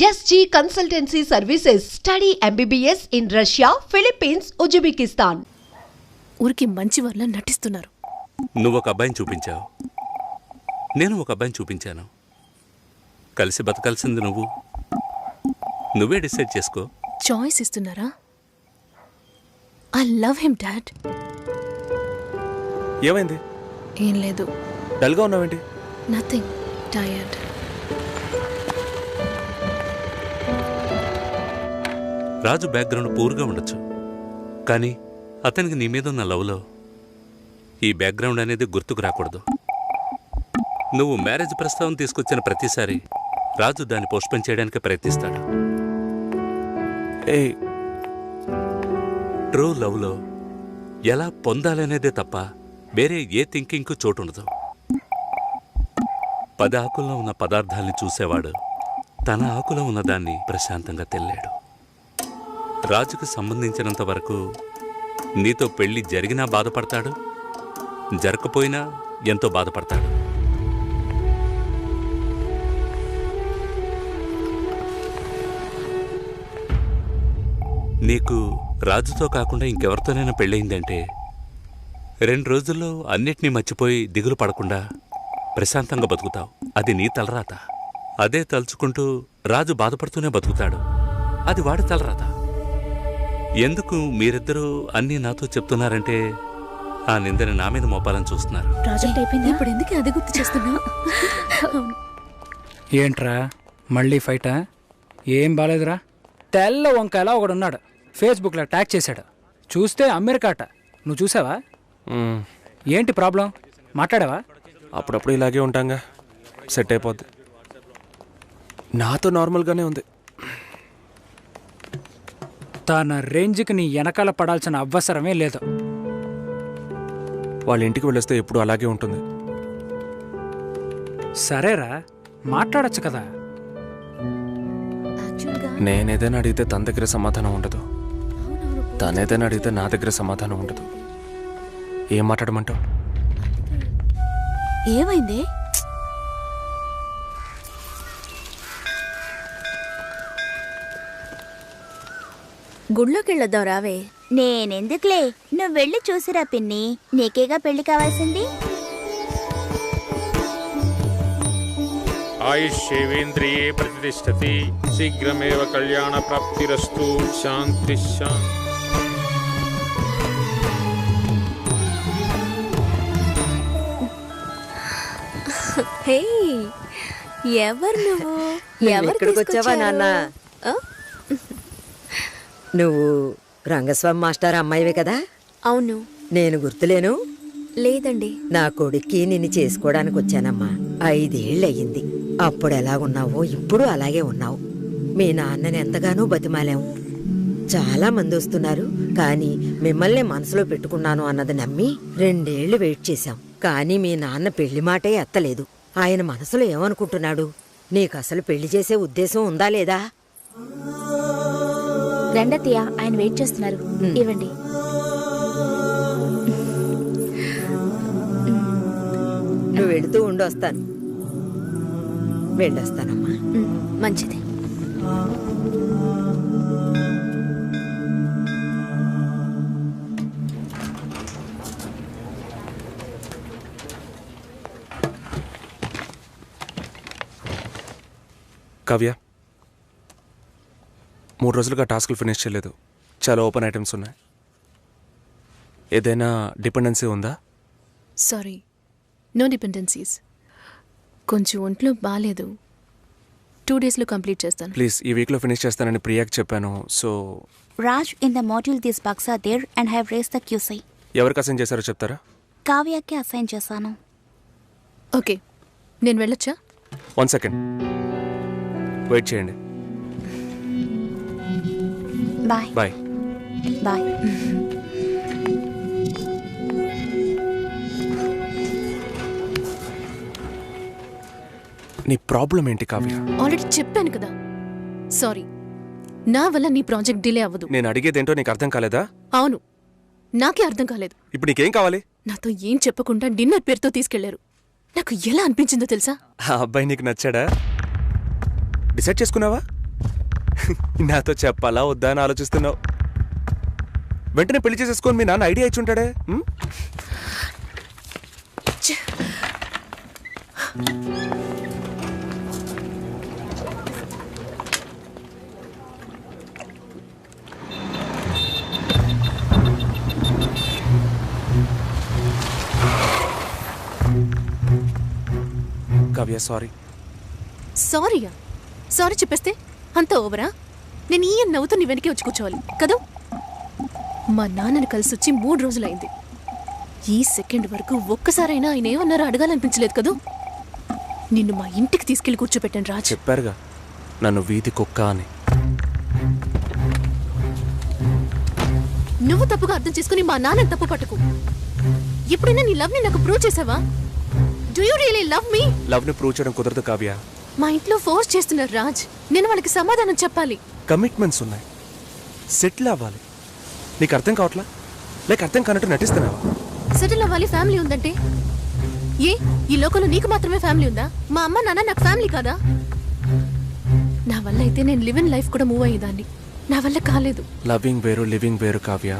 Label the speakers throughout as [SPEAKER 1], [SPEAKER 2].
[SPEAKER 1] SG Consultancy Services. Study MBBS in Russia, Philippines, Uzbekistan.
[SPEAKER 2] ఊరికి మంచి వాళ్ళ నటిస్తున్నారు.
[SPEAKER 3] నువ్వు ఒక అబ్బాయిని చూపించావు, నేను ఒక అబ్బాయిని చూపించాను. కలిసి బతకాల్సింది నువ్వే డిసైడ్ చేసుకో.
[SPEAKER 2] చాయిస్ ఇస్తున్నారా? I love him dad.
[SPEAKER 4] ఏమైంది?
[SPEAKER 2] ఏం లేదు.
[SPEAKER 4] డల్గా ఉన్నావేంటి?
[SPEAKER 2] Nothing, tired.
[SPEAKER 3] రాజు బ్యాక్గ్రౌండ్ పూర్గా ఉండొచ్చు, కానీ అతనికి నీ మీద ఉన్న లవ్లో ఈ బ్యాక్గ్రౌండ్ అనేది గుర్తుకు రాకూడదు. నువ్వు మ్యారేజ్ ప్రస్తావన తీసుకొచ్చిన ప్రతిసారి రాజు దాన్ని పోస్ట్పోన్ చేయడానికి ప్రయత్నిస్తాడు. ట్రూ లవ్లో ఎలా పొందాలనేదే తప్ప వేరే ఏ థింకింగ్కు చోటు ఉండదు. 10 ఆకుల్లో ఉన్న పదార్థాల్ని చూసేవాడు తన ఆకులో ఉన్న దాన్ని ప్రశాంతంగా తెల్లాడు. రాజుకు సంబంధించినంత వరకు నీతో పెళ్లి జరిగినా బాధపడతాడు, జరగకపోయినా ఎంతో బాధపడతాడు. నీకు రాజుతో కాకుండా ఇంకెవరితోనైనా పెళ్ళయిందంటే 2 రోజుల్లో అన్నిటినీ మర్చిపోయి దిగులు పడకుండా ప్రశాంతంగా బతుకుతావు. అది నీ తలరాత. అదే తలుచుకుంటూ రాజు బాధపడుతూనే బతుకుతాడు. అది వాడి తలరాత. ఎందుకు మీరిద్దరూ అన్నీ నాతో చెప్తున్నారంటే ఆ నిందని నా మీద మోపాలని చూస్తున్నారు.
[SPEAKER 2] ఇప్పుడు ఎందుకు అది గుర్తు చేస్తున్నా?
[SPEAKER 5] ఏంట్రా మళ్ళీ ఫైటా? ఏం బాలేదురా. తెల్ల వంకాయలా ఒకడున్నాడు, ఫేస్బుక్లో ట్యాగ్ చేశాడు. చూస్తే అమెరికాట. నువ్వు చూసావా? ఏంటి ప్రాబ్లం? మాట్లాడావా?
[SPEAKER 4] అప్పుడప్పుడు ఇలాగే ఉంటాంగా, సెట్ అయిపోద్ది. నాతో నార్మల్గానే ఉంది.
[SPEAKER 5] తన రేంజ్కి నీ వెనకాల పడాల్సిన అవసరమే లేదు.
[SPEAKER 4] వాళ్ళ ఇంటికి వెళ్ళొస్తే ఎప్పుడు అలాగే ఉంటుంది.
[SPEAKER 5] సరేరా, మాట్లాడచ్చు కదా.
[SPEAKER 4] నేనేదైనా అడిగితే తన దగ్గర సమాధానం ఉండదు, తనేదైనా అడిగితే నా దగ్గర సమాధానం ఉండదు. ఏం మాట్లాడమంటావు?
[SPEAKER 2] ఏమైంది? గుళ్ళోకి వెళ్ళొద్దాం రావే.
[SPEAKER 6] నేనెందుకులే, నువ్వు వెళ్ళి చూసిరా పిన్ని. నీకేగా పెళ్లి కావాల్సింది.
[SPEAKER 7] ఆయుష్యేవేంద్రియే ప్రతిష్టతి, శీఘ్రమేవ కళ్యాణ ప్రాప్తిరస్తు. శాంతి శాంతి.
[SPEAKER 2] హే, ఎవరు నువ్వు?
[SPEAKER 8] ఎక్కడికి వచ్చావా నాన్న? నువ్వు రంగస్వామి మాస్టర్ అమ్మాయివే కదా?
[SPEAKER 2] అవును.
[SPEAKER 8] నేను గుర్తులేను?
[SPEAKER 2] లేదండి.
[SPEAKER 8] నా కొడుక్కి నిన్ను చేసుకోవడానికి వచ్చానమ్మా. 5 ఏళ్ళయ్యింది. అప్పుడు ఎలాగున్నావో ఇప్పుడు అలాగే ఉన్నావు. మీ నాన్నని ఎంతగానో బతిమాలాము. చాలా మంది వస్తున్నారు, కానీ మిమ్మల్ని మనసులో పెట్టుకున్నాను అన్నది నమ్మి 2 ఏళ్లు వెయిట్ చేశాం. కానీ మీ నాన్న పెళ్లి మాటే ఎత్తలేదు. ఆయన మనసులో ఏమనుకుంటున్నాడు? నీకు అసలు పెళ్లి చేసే ఉద్దేశం ఉందా లేదా?
[SPEAKER 6] రండతయ్య, ఆయన వెయిట్ చేస్తున్నారు. ఇవ్వండి.
[SPEAKER 8] నువ్వు వెళుతూ ఉండి వస్తాను. వెళ్ళొస్తానమ్మా.
[SPEAKER 2] మంచిది.
[SPEAKER 4] కావ్య, 3 రోజులుగా టాస్కులు ఫినిష్ చేయలేదు. చాలా ఓపెన్ ఐటమ్స్ ఉన్నాయి. ఏదైనా డిపెండెన్సీ ఉందా?
[SPEAKER 2] Sorry, no dependencies. కొంచెం ఒంట్లో బాగాలేదు. 2 డేస్లో కంప్లీట్ చేస్తాను.
[SPEAKER 4] ప్లీజ్, ఈ వీక్లో ఫినిష్ చేస్తానని ప్రియాకి చెప్పాను. So
[SPEAKER 6] Raj, in the module these bugs are there and have raised the QC.
[SPEAKER 4] ఎవరికి అసైన్ చేశారో చెప్తారా?
[SPEAKER 6] కావ్యకి అసైన్ చేశాను.
[SPEAKER 2] ఓకే, నేను వెళ్ళొచ్చా?
[SPEAKER 4] 1 సెకండ్ వెయిట్ చేయండి.
[SPEAKER 6] Bye
[SPEAKER 4] bye.
[SPEAKER 6] బాయ్.
[SPEAKER 4] నీ ప్రాబ్లం ఏంటి కావ్య?
[SPEAKER 2] ఆల్రెడీ చెప్పాను కదా. సారీ, నా వల్ల నీ ప్రాజెక్ట్ డిలే అవ్వదు.
[SPEAKER 4] నేను అడిగేదేంటో నీకు అర్థం కాలేదా?
[SPEAKER 2] అవును, నాకే అర్థం కాలేదు.
[SPEAKER 4] ఇప్పుడు నీకేం కావాలి?
[SPEAKER 2] నాతో ఏం చెప్పకుండా డిన్నర్ పేరుతో తీసుకెళ్లారు. నాకు ఎలా అనిపించిందో తెలుసా?
[SPEAKER 4] ఆ అబ్బాయి నీకు నచ్చాడా? డిసైడ్ చేసుకున్నావా? నాతో చెప్పాలా వద్దా అని ఆలోచిస్తున్నావు. వెంటనే పెళ్లి చేసేసుకొని మీ నాన్న ఐడియా ఇచ్చి ఉంటాడే. కావ్య సారీ.
[SPEAKER 2] సారీయా? సారీ చెప్పేస్తే అంత ఓవరా? నేను ఈ నవ్వుతూ నీ వెనకే వచ్చి కూర్చోవాలి కదా? మా నాన్నని కలిసి వచ్చి 3 రోజులైంది. ఈ సెకండ్ వరకు ఒక్కసారైనా ఆయన ఏమన్నారో అడగాలనిపించలేదు కదూ. నిన్ను మా ఇంటికి తీసుకెళ్లి కూర్చోపెట్టాను రాజ్.
[SPEAKER 4] చెప్పారుగా నన్ను వీధి కుక్క అని.
[SPEAKER 2] నువ్వు తప్పుగా అర్థం చేసుకుని మా నాన్నని తప్పు పట్టుకు. ఎప్పుడైనా నీ లవ్ ని నాకు ప్రూవ్ చేసావా? Do you really love me?
[SPEAKER 4] Love ని ప్రూవ్ చేయడం కుదరదు కావ్య.
[SPEAKER 2] మా ఇంట్లో ఫోర్స్ చేస్తున్నారు రాజ్. నేను వాళ్ళకి సమాధానం చెప్పాలి.
[SPEAKER 4] కమిట్మెంట్స్ ఉన్నాయి, సెటిల్ అవ్వాలి. నీకు అర్థం కావట్లా? లేక అర్థం కానట్టు నటిస్తున్నావా?
[SPEAKER 2] సెటిల్ అవ్వాలి, ఫ్యామిలీ ఉందంటే ఏ ఈ లోకంలో నీకు మాత్రమే ఫ్యామిలీ ఉందా? మా అమ్మ నాన్న నాకు ఫ్యామిలీ కాదా? నా వల్ల అయితే నేను లివ్ ఇన్ లైఫ్ కూడా మూవ్ అయ్యేదాన్ని. నా వల్ల కాలేదు.
[SPEAKER 4] లవింగ్ వేరు లివింగ్ వేరు కావ్య.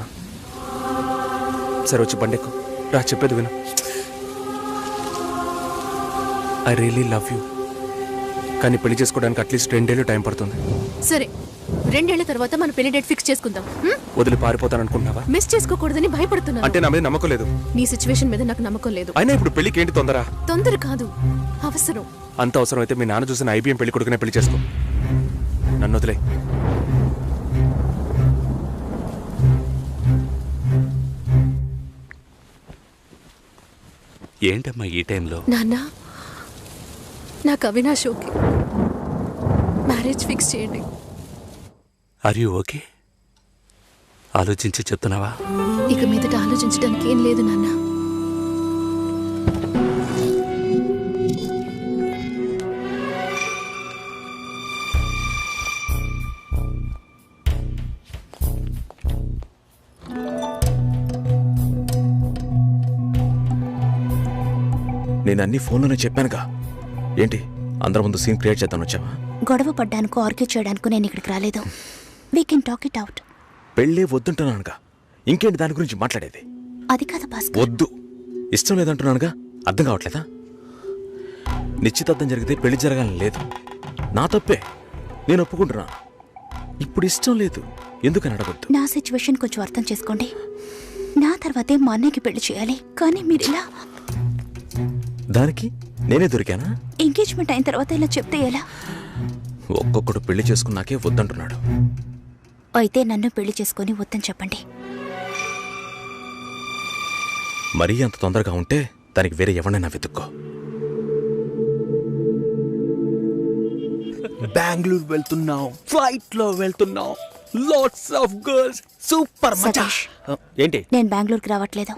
[SPEAKER 4] సరే వచ్చి బండెక్కు రా, చెప్పేది విను. I really love you. కానీ పెళ్లి చేసుకోవడానికి అట్లీస్ట్ 2 ఏళ్ళు టైం పడుతుంది.
[SPEAKER 2] సరే 2 ఏళ్ల తర్వాత మన పెళ్లి డేట్ ఫిక్స్ చేసుకుందాం.
[SPEAKER 4] వదిలి పారిపోతాను అనుకుంటున్నావా?
[SPEAKER 2] మిస్ చేసుకోకూడదని భయపడుతున్నాను.
[SPEAKER 4] అంటే నా మీద నమ్మకం లేదు?
[SPEAKER 2] నీ సిచ్యువేషన్ మీద నాకు నమ్మకం లేదు.
[SPEAKER 4] అయినా ఇప్పుడు పెళ్లికి ఏంటి తొందర?
[SPEAKER 2] తొందర కాదు, అవసరం.
[SPEAKER 4] అంత అవసరం అయితే మీ నాన్న చూసిన IBM పెళ్లి కొడుకునే పెళ్లి చేసుకో. నన్ను వదిలే.
[SPEAKER 3] ఏంటమ్మా ఈ టైంలో?
[SPEAKER 2] నాన్న, నాకు అవినాష్ ఓకే. మ్యారేజ్ ఫిక్స్ చేయండి.
[SPEAKER 3] Are you okay? ఆలోచించి చెప్తున్నావా?
[SPEAKER 2] ఇక మీదట ఆలోచించడానికి ఏం లేదు నాన్న.
[SPEAKER 9] నేను అన్ని ఫోన్లోనే చెప్పానుగా. ఏంటి అందరి ముందు సీన్ క్రియేట్ చేద్దాం వచ్చావా?
[SPEAKER 6] గొడవ పడ్డానుకో ఆర్గ్యూ చేయడానికి నేను ఇక్కడికి రాలేదు. We can talk it out.
[SPEAKER 9] పెళ్ళే వద్దుంటున్నానుగా, ఇంకేంటి దాని గురించి మాట్లాడేది?
[SPEAKER 6] అది కాదు భాస్కర్.
[SPEAKER 9] వద్దు, ఇష్టం లేదంటున్నానుగా. అర్థం కావట్లేదా? నిశ్చితార్థం జరిగితే పెళ్లి జరగాలని లేదు, నా తప్పే, నేను ఒప్పుకుంటున్నా. ఇప్పుడు ఇష్టం లేదు, ఎందుకని అడగొద్దు.
[SPEAKER 6] నా సిచ్యువేషన్ కొంచెం అర్థం చేసుకోండి. నా తర్వాతే మా అన్నయ్యకి పెళ్లి చేయాలి. కానీ మీరు ఇలా
[SPEAKER 9] దానికి నేనే దొరికానా?
[SPEAKER 6] ఎంగేజ్మెంట్ అయిన తర్వాత ఇలా చెప్తే ఎలా?
[SPEAKER 9] ఒక్కొక్కడు పెళ్లి చేసుకున్నాకే వద్దంటున్నాడు.
[SPEAKER 6] అయితే నన్ను పెళ్లి చేసుకొని వద్దని చెప్పండి.
[SPEAKER 9] మరీ అంత తొందరగా ఉంటే దానికి వేరే ఎవరినైనా వెతుక్కో. బెంగళూరు వెళ్తున్నాం, ఫ్లైట్ లో వెళ్తున్నాం, లాట్స్ ఆఫ్ గర్ల్స్, సూపర్ మజా. ఏంటి?
[SPEAKER 6] నేను బెంగళూరుకి రావట్లేదు.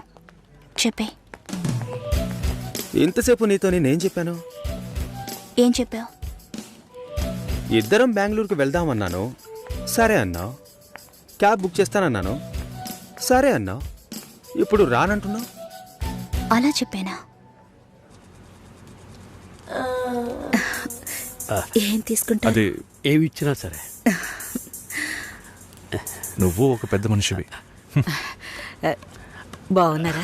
[SPEAKER 6] చెప్పే.
[SPEAKER 9] ఇంతసేపు నీతో నేనేం చెప్పాను?
[SPEAKER 6] ఏం చెప్పావు?
[SPEAKER 9] ఇద్దరం బెంగళూరుకి వెళ్దామన్నాను, సరే అన్నావు. క్యాబ్ బుక్ చేస్తానన్నాను, సరే అన్నావు. ఇప్పుడు రానంటున్నావు.
[SPEAKER 6] అలా చెప్పానా? ఏం తీసుకుంటా?
[SPEAKER 10] అది ఏమి ఇచ్చినా సరే.
[SPEAKER 4] నువ్వు ఒక పెద్ద మనిషివి.
[SPEAKER 11] బాగున్నారా?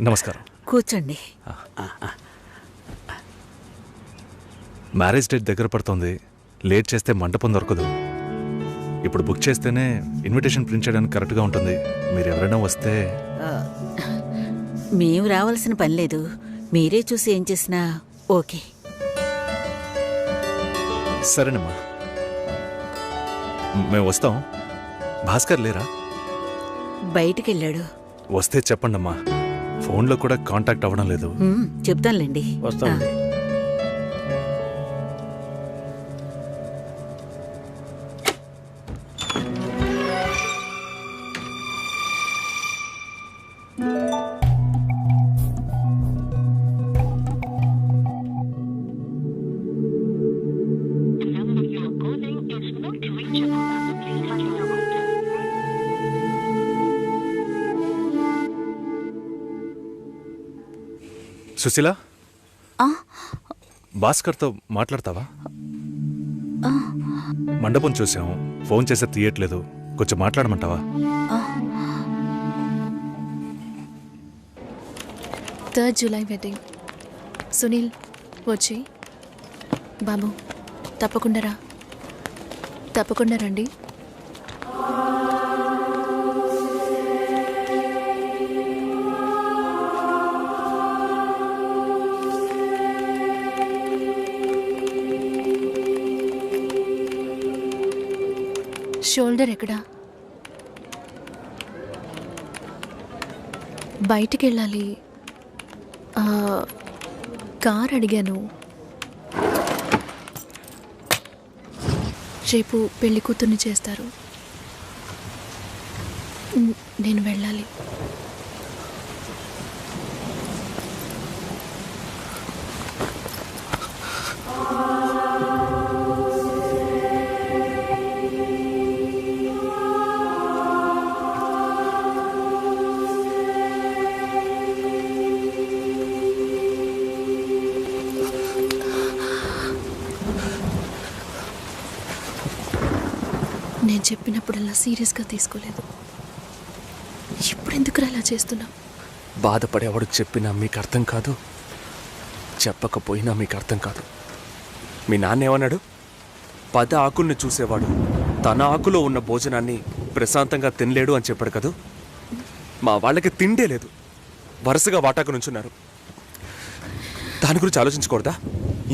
[SPEAKER 4] నమస్కారం.
[SPEAKER 11] కూర్చోండి.
[SPEAKER 4] మ్యారేజ్ డేట్ దగ్గర పడుతుంది, లేట్ చేస్తే మంటపం దొరకదు. ఇప్పుడు బుక్ చేస్తేనే ఇన్విటేషన్ ప్రింట్ చేయడానికి కరెక్ట్గా ఉంటుంది. మీరు ఎవరైనా వస్తే.
[SPEAKER 11] మేము రావాల్సిన పని లేదు, మీరే చూసి ఏం చేసినా ఓకే.
[SPEAKER 4] సరేనమ్మా, మేము వస్తాం. భాస్కర్ లేరా?
[SPEAKER 11] బయటికి వెళ్ళాడు.
[SPEAKER 4] వస్తే చెప్పండమ్మా, ఫోన్లో కూడా కాంటాక్ట్ అవ్వడం లేదు.
[SPEAKER 11] చెప్తానులేండి.
[SPEAKER 10] వస్తామండి.
[SPEAKER 4] సుశీల, భాస్కర్తో మాట్లాడతావా?
[SPEAKER 10] మండపం చూసాం, ఫోన్ చేస్తే తీయట్లేదు. కొంచెం మాట్లాడమంటావా?
[SPEAKER 2] 3rd July wedding. సునీల్ వచ్చి. బాబు తప్పకుండా రండి. షోల్డర్ ఎక్కడా? బయటికి వెళ్ళాలి. కార్ అడిగాను. రేపు పెళ్లి కూతుర్ని చేస్తారు. నేను వెళ్ళాలి. నేను చెప్పినప్పుడల్లా సీరియస్గా తీసుకోలేదు. ఇప్పుడు ఎందుకు అలా చేస్తున్నావు?
[SPEAKER 4] బాధపడేవాడు చెప్పినా మీకు అర్థం కాదు, చెప్పకపోయినా మీకు అర్థం కాదు. మీ నాన్న ఏమన్నాడు? 10 ఆకుల్ని చూసేవాడు తన ఆకులో ఉన్న భోజనాన్ని ప్రశాంతంగా తినలేడు అని చెప్పాడు కదా. మా వాళ్ళకి తిండే లేదు, వరుసగా వాటాకు నుంచున్నారు. దాని గురించి ఆలోచించకూడదా?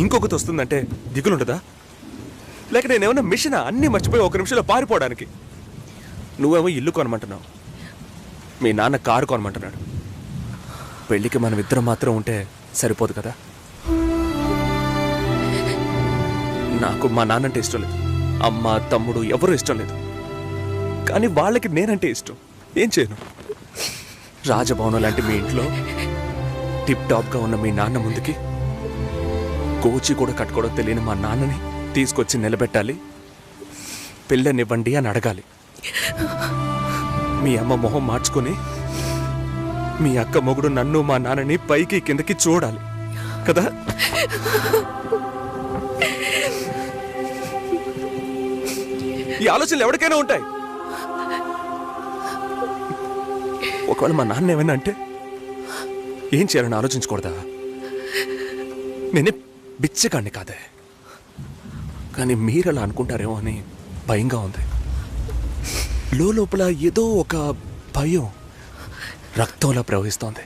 [SPEAKER 4] ఇంకొకటి వస్తుందంటే దిగులుండదా? లేక నేనేమన్నా మిషనా అన్నీ మర్చిపోయి 1 నిమిషంలో పారిపోవడానికి? నువ్వేమో ఇల్లు కొనమంటున్నావు, మీ నాన్న కారు కొనమంటున్నాడు. పెళ్ళికి మనం ఇద్దరం మాత్రం ఉంటే సరిపోదు కదా. నాకు మా నాన్నంటే ఇష్టం లేదు, అమ్మ తమ్ముడు ఎవరూ ఇష్టం లేదు. కానీ వాళ్ళకి నేనంటే ఇష్టం. ఏం చేయను? రాజభవనం లాంటి మీ ఇంట్లో టిప్ టాప్గా ఉన్న మీ నాన్న ముందుకి కోచి కూడా కట్టుకోవడం తెలియని మా నాన్నని తీసుకొచ్చి నిలబెట్టాలి. పిల్లనివ్వండి అని అడగాలి. మీ అమ్మ మొహం మార్చుకొని మీ అక్క మొగుడు నన్ను మా నాన్నని పైకి కిందకి చూడాలి కదా. ఈ ఆలోచనలు ఎవరికైనా ఉంటాయి. ఒకవేళ మా నాన్న ఏమైనా అంటే ఏం చేయాలని ఆలోచించకూడదా? నేనే బిచ్చగాడిని కాదే, కానీ మీరు అలా అనుకుంటారేమో అని భయంగా ఉంది. లోపల ఏదో ఒక భయం రక్తంలా ప్రవహిస్తోంది.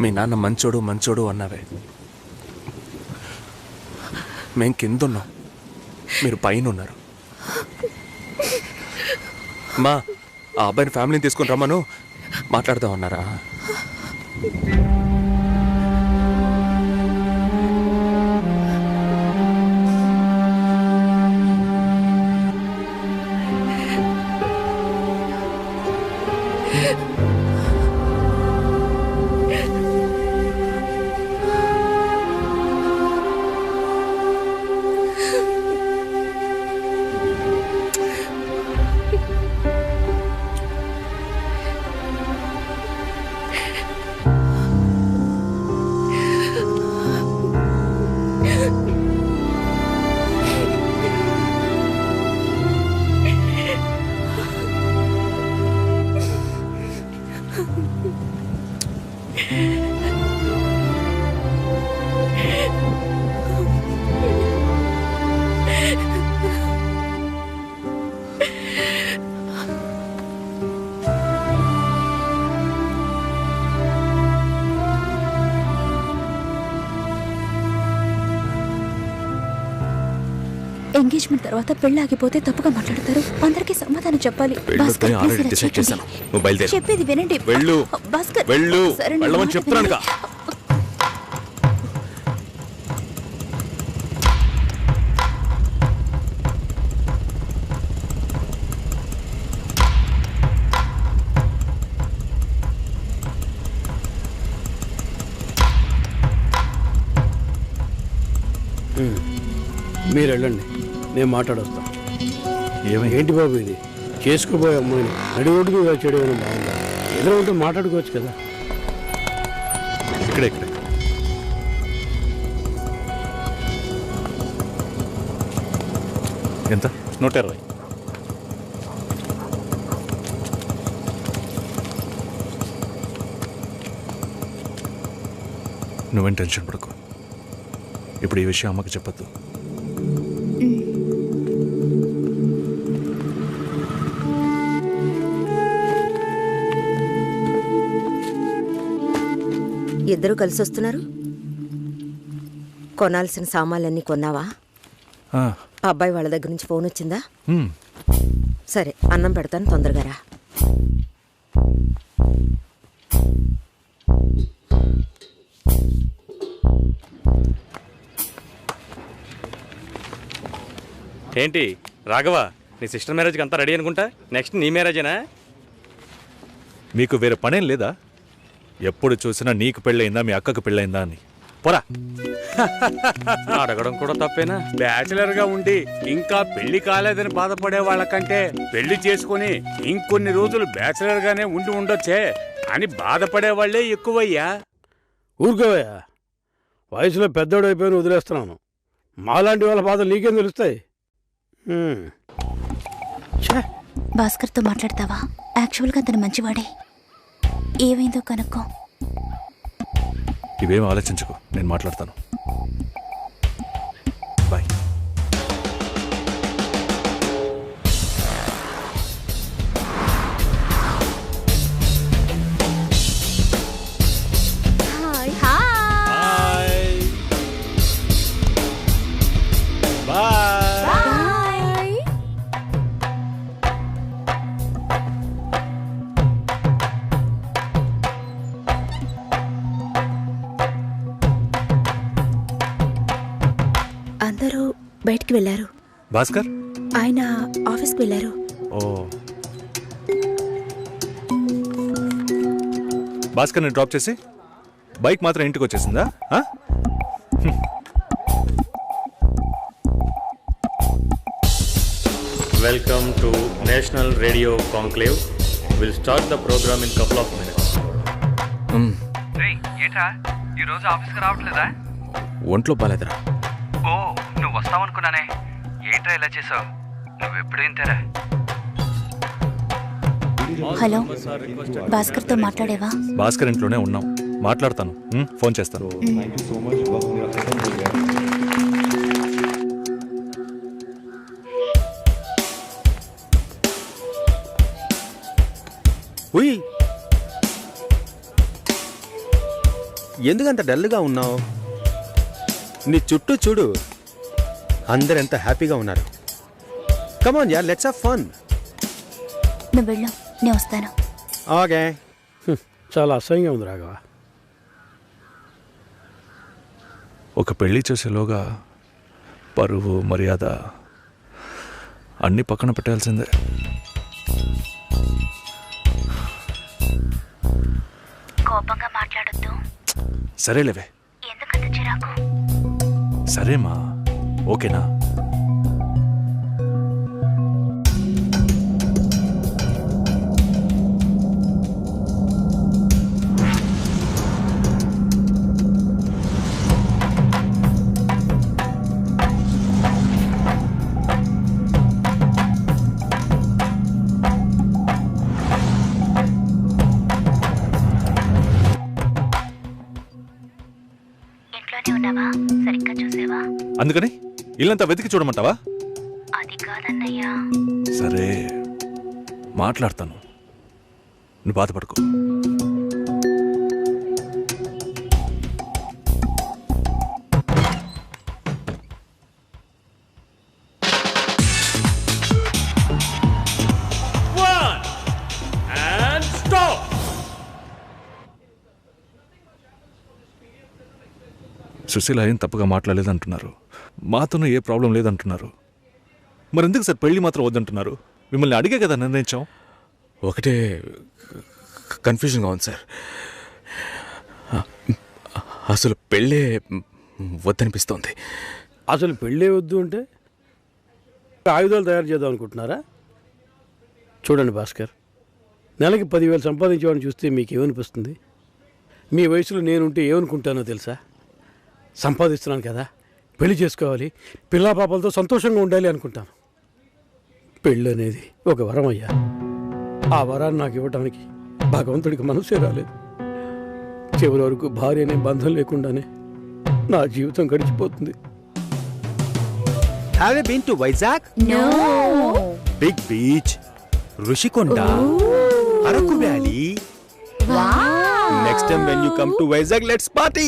[SPEAKER 4] మీ నాన్న మంచోడు అన్నావే, మేం కిందున్నాం, మీరు పైన ఉన్నారు. మా ఆ అబ్బాయిని ఫ్యామిలీని తీసుకుని రమ్మను, మాట్లాడదామన్నారా?
[SPEAKER 6] ఎంగేజ్మెంట్ తర్వాత పెళ్లి ఆగిపోతే తప్పుగా మాట్లాడతారు. అందరికీ సమాధానం చెప్పాలి. చెప్పేది వినండి.
[SPEAKER 4] చెప్తున్నానుగా.
[SPEAKER 12] మీరు వెళ్ళండి, నేను మాట్లాడొస్తాను. ఏంటి బాబు ఇది? చేసుకోబోయే అమ్మాయిని నడి రోడ్డుకి వచ్చేయడం బాగుందా? ఎదురు ఉంటే మాట్లాడుకోవచ్చు కదా.
[SPEAKER 10] ఇక్కడే ఎంత?
[SPEAKER 13] 120.
[SPEAKER 10] నువ్వేం టెన్షన్ పడకు. ఇప్పుడు ఈ విషయం అమ్మకి చెప్పొద్దు.
[SPEAKER 8] ఇద్దరు కలిసి వస్తున్నారు. కొనాల్సిన సామాన్లన్నీ కొన్నావా? అబ్బాయి వాళ్ళ దగ్గర నుంచి ఫోన్ వచ్చిందా? సరే, అన్నం పెడతాను, తొందరగా రా.
[SPEAKER 13] ఏంటి రాఘవ, నీ సిస్టర్ మ్యారేజ్కి అంతా రెడీ అనుకుంటా? నెక్స్ట్ నీ మ్యారేజేనా?
[SPEAKER 10] మీకు వేరే పనేం లేదా? ఎప్పుడు చూసినా నీకు పెళ్ళయిందా, మీ అక్కకు పెళ్ళయిందా అని. పోరా.
[SPEAKER 13] అడగడం కూడా తప్పేనా?
[SPEAKER 14] బ్యాచిలర్ గా ఉండి ఇంకా పెళ్లి కాలేదని బాధపడే వాళ్ళకంటే పెళ్లి చేసుకుని ఇంకొన్ని రోజులు బ్యాచిలర్ గానే ఉండి ఉండొచ్చే అని బాధపడే వాళ్లే ఎక్కువయ్యా.
[SPEAKER 12] ఊరుకోవయ్యా, వయసులో పెద్దోడు అయిపోయి వదిలేస్తున్నాను. మాలాంటి వాళ్ళ బాధలు నీకేం తెలుస్తాయి?
[SPEAKER 6] భాస్కర్తో మాట్లాడతావా? యాక్చువల్గా అతను మంచివాడే. ఏమైందో కనుక్కో.
[SPEAKER 10] ఇవేం ఆలోచించకు, నేను మాట్లాడతాను. బాయ్.
[SPEAKER 6] అందరూ బయటికి వెళ్ళారు.
[SPEAKER 10] భాస్కర్
[SPEAKER 6] ఆయన ఆఫీస్కి వెళ్ళారు.
[SPEAKER 10] ఓ, భాస్కర్ని డ్రాప్ చేసి బైక్ మాత్రం ఇంటికి వచ్చేసిందా?
[SPEAKER 13] Welcome to national radio conclave. Will start the program in couple of minutes.
[SPEAKER 15] ఏంట్రా ఈరోజు ఆఫీస్కి రావట్లేదా?
[SPEAKER 4] ఒంట్లో బాలేదురా.
[SPEAKER 15] ఓ, నువ్వు వస్తావనుకున్నానే. ఏంట్రా ఇలా చేసావు? నువ్వు ఎప్పుడు ఇంతేరా?
[SPEAKER 6] హలో, భాస్కర్తో మాట్లాడేవా?
[SPEAKER 10] భాస్కర్ ఇంట్లోనే ఉన్నాం, మాట్లాడతాను. ఫోన్ చేస్తాను.
[SPEAKER 16] ఎందుకంత డల్గా ఉన్నావు? నీ చుట్టూ చూడు, అందరు ఎంత హ్యాపీగా ఉన్నారు. కమాన్ యార్, లెట్స్ హావ్ ఫన్.
[SPEAKER 6] నువ్వు వెళ్ళు, నేను వస్తాను.
[SPEAKER 16] ఓకే.
[SPEAKER 12] చాలా అసహ్యంగా ఉంది రాఘవ.
[SPEAKER 10] ఒక పెళ్లి చేసేలోగా పరువు మర్యాద అన్నీ పక్కన పెట్టాల్సిందే.
[SPEAKER 6] కోపంగా మాట్లాడొద్దు.
[SPEAKER 10] సరేలేవే.
[SPEAKER 6] ఎందుకంత చిరాకు?
[SPEAKER 10] సరేమా, ఓకేనా? అందుకని ఇల్లంతా వెతికి చూడమంటావా?
[SPEAKER 6] అది కాదన్నయ్యా.
[SPEAKER 10] సరే, మాట్లాడతాను, నువ్వు బాధపడుకో. సుశీల ఏం తప్పుగా మాట్లాడలేదంటున్నారు, మాతోనూ ఏ ప్రాబ్లం లేదంటున్నారు. మరెందుకు సార్ పెళ్లి మాత్రం వద్దంటున్నారు? మిమ్మల్ని అడిగే కదా నిర్ణయించాం.
[SPEAKER 4] ఒకటే కన్ఫ్యూజన్గా ఉంది సార్. అసలు పెళ్ళే వద్దనిపిస్తోంది.
[SPEAKER 12] అసలు పెళ్ళే వద్దు అంటే ఆయుధాలు తయారు చేద్దాం అనుకుంటున్నారా? చూడండి భాస్కర్, నెలకి 10,000 సంపాదించేవాడిని చూస్తే మీకేమనిపిస్తుంది? మీ వయసులో నేనుంటే ఏమనుకుంటానో తెలుసా? సంపాదిస్తున్నాను కదా, పెళ్లి చేసుకోవాలి, పిల్లా పాపలతో సంతోషంగా ఉండాలి అనుకుంటాను. పెళ్ళి అనేది ఒక వరం అయ్యా. ఆ వరాన్ని నాకు ఇవ్వటానికి భగవంతుడికి మనసే రాలేదు. చివరి వరకు భార్య అనే బంధం లేకుండానే నా జీవితం గడిచిపోతుంది.
[SPEAKER 16] Have you been to Vizag?
[SPEAKER 6] No.
[SPEAKER 16] Big beach, Rushikonda, Araku Valley.
[SPEAKER 6] Wow.
[SPEAKER 16] Next time when you come to Vizag, let's party.